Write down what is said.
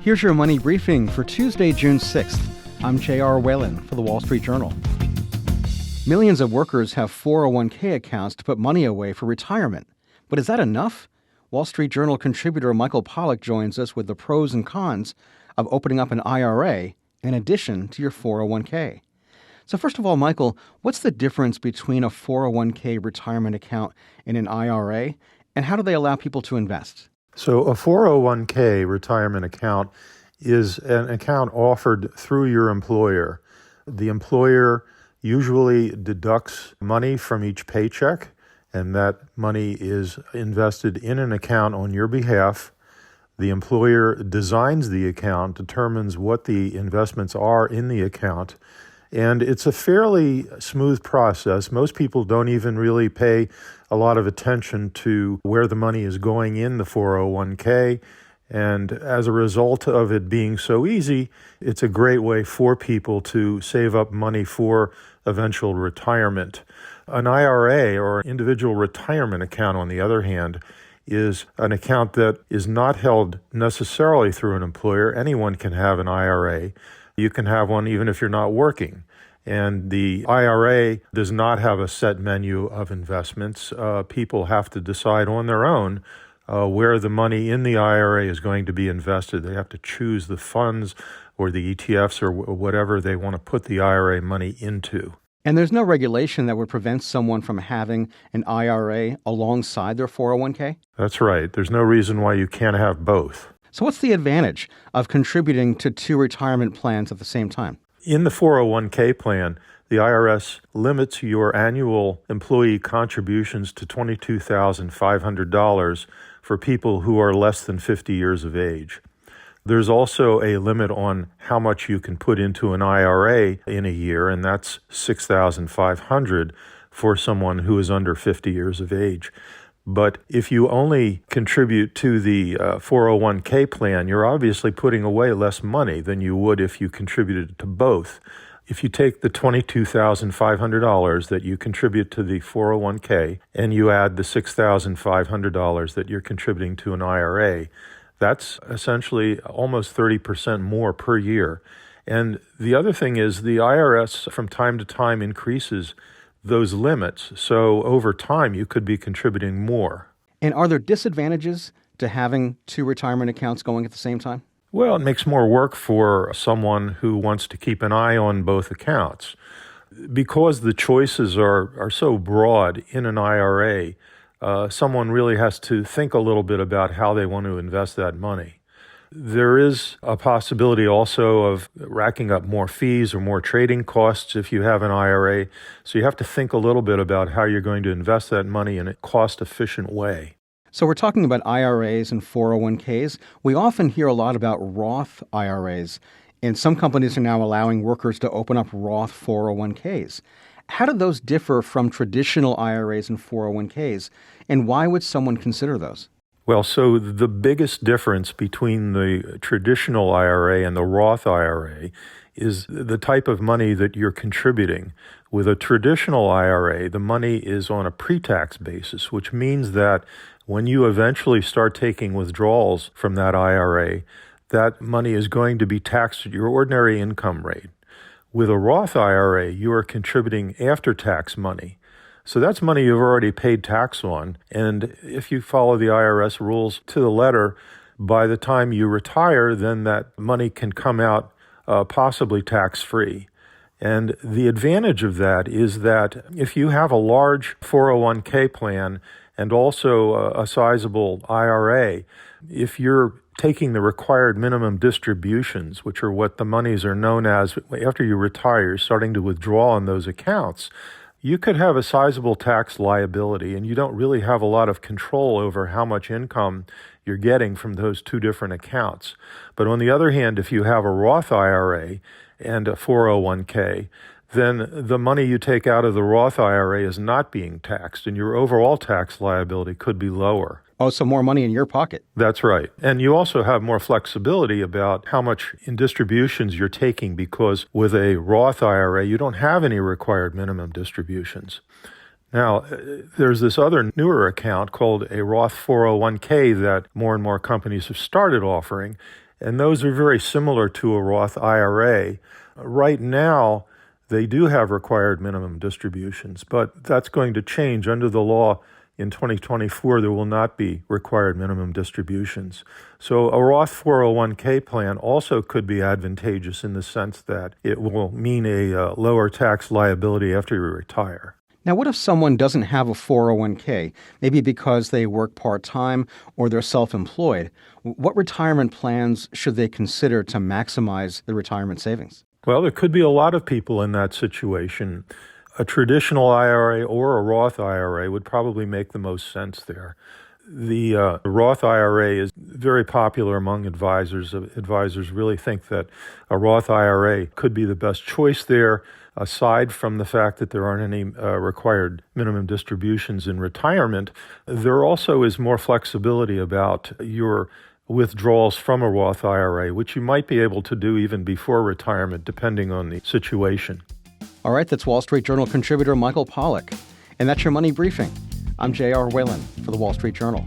Here's your money briefing for Tuesday, June 6th. I'm J.R. Whalen for the Wall Street Journal. Millions of workers have 401k accounts to put money away for retirement. But is that enough? Wall Street Journal contributor Michael Pollock joins us with the pros and cons of opening up an IRA in addition to your 401k. So first of all, Michael, what's the difference between a 401k retirement account and an IRA, and how do they allow people to invest? So a 401k retirement account is an account offered through your employer. The employer usually deducts money from each paycheck, and that money is invested in an account on your behalf. The employer designs the account, determines what the investments are in the account, and it's a fairly smooth process. Most people don't even really pay a lot of attention to where the money is going in the 401k. And as a result of it being so easy, it's a great way for people to save up money for eventual retirement. An IRA, or an individual retirement account, on the other hand, is an account that is not held necessarily through an employer. Anyone can have an IRA. You can have one even if you're not working. And the IRA does not have a set menu of investments. People have to decide on their own where the money in the IRA is going to be invested. They have to choose the funds or the ETFs or whatever they want to put the IRA money into. And there's no regulation that would prevent someone from having an IRA alongside their 401k? That's right. There's no reason why you can't have both. So what's the advantage of contributing to two retirement plans at the same time? In the 401k plan, the IRS limits your annual employee contributions to $22,500 for people who are less than 50 years of age. There's also a limit on how much you can put into an IRA in a year, and that's $6,500 for someone who is under 50 years of age. But if you only contribute to the 401k plan, you're obviously putting away less money than you would if you contributed to both. If you take the $22,500 that you contribute to the 401k and you add the $6,500 that you're contributing to an IRA, that's essentially almost 30% more per year. And the other thing is the IRS from time to time increases those limits. So over time, you could be contributing more. And are there disadvantages to having two retirement accounts going at the same time? Well, it makes more work for someone who wants to keep an eye on both accounts. Because the choices are so broad in an IRA, someone really has to think a little bit about how they want to invest that money. There is a possibility also of racking up more fees or more trading costs if you have an IRA. So you have to think a little bit about how you're going to invest that money in a cost-efficient way. So we're talking about IRAs and 401ks. We often hear a lot about Roth IRAs, and some companies are now allowing workers to open up Roth 401ks. How do those differ from traditional IRAs and 401ks, and why would someone consider those? Well, so the biggest difference between the traditional IRA and the Roth IRA is the type of money that you're contributing. With a traditional IRA, the money is on a pre-tax basis, which means that when you eventually start taking withdrawals from that IRA, that money is going to be taxed at your ordinary income rate. With a Roth IRA, you are contributing after-tax money. So that's money you've already paid tax on. And if you follow the IRS rules to the letter, by the time you retire, then that money can come out possibly tax-free. And the advantage of that is that if you have a large 401k plan and also a sizable IRA, if you're taking the required minimum distributions, which are what the monies are known as after you retire, you're starting to withdraw on those accounts, you could have a sizable tax liability, and you don't really have a lot of control over how much income you're getting from those two different accounts. But on the other hand, if you have a Roth IRA and a 401k, then the money you take out of the Roth IRA is not being taxed, and your overall tax liability could be lower. Oh, so more money in your pocket. That's right. And you also have more flexibility about how much in distributions you're taking, because with a Roth IRA, you don't have any required minimum distributions. Now, there's this other newer account called a Roth 401k that more and more companies have started offering, And those are very similar to a Roth IRA. Right now, they do have required minimum distributions, but that's going to change. Under the law in 2024, there will not be required minimum distributions. So a Roth 401k plan also could be advantageous in the sense that it will mean a lower tax liability after you retire. Now, what if someone doesn't have a 401k, maybe because they work part-time or they're self-employed? What retirement plans should they consider to maximize the retirement savings? Well, there could be a lot of people in that situation. A traditional IRA or a Roth IRA would probably make the most sense there. The Roth IRA is very popular among advisors. Advisors really think that a Roth IRA could be the best choice there, aside from the fact that there aren't any required minimum distributions in retirement. There also is more flexibility about your withdrawals from a Roth IRA, which you might be able to do even before retirement, depending on the situation. All right, that's Wall Street Journal contributor Michael Pollock. And that's your Money Briefing. I'm J.R. Whalen for the Wall Street Journal.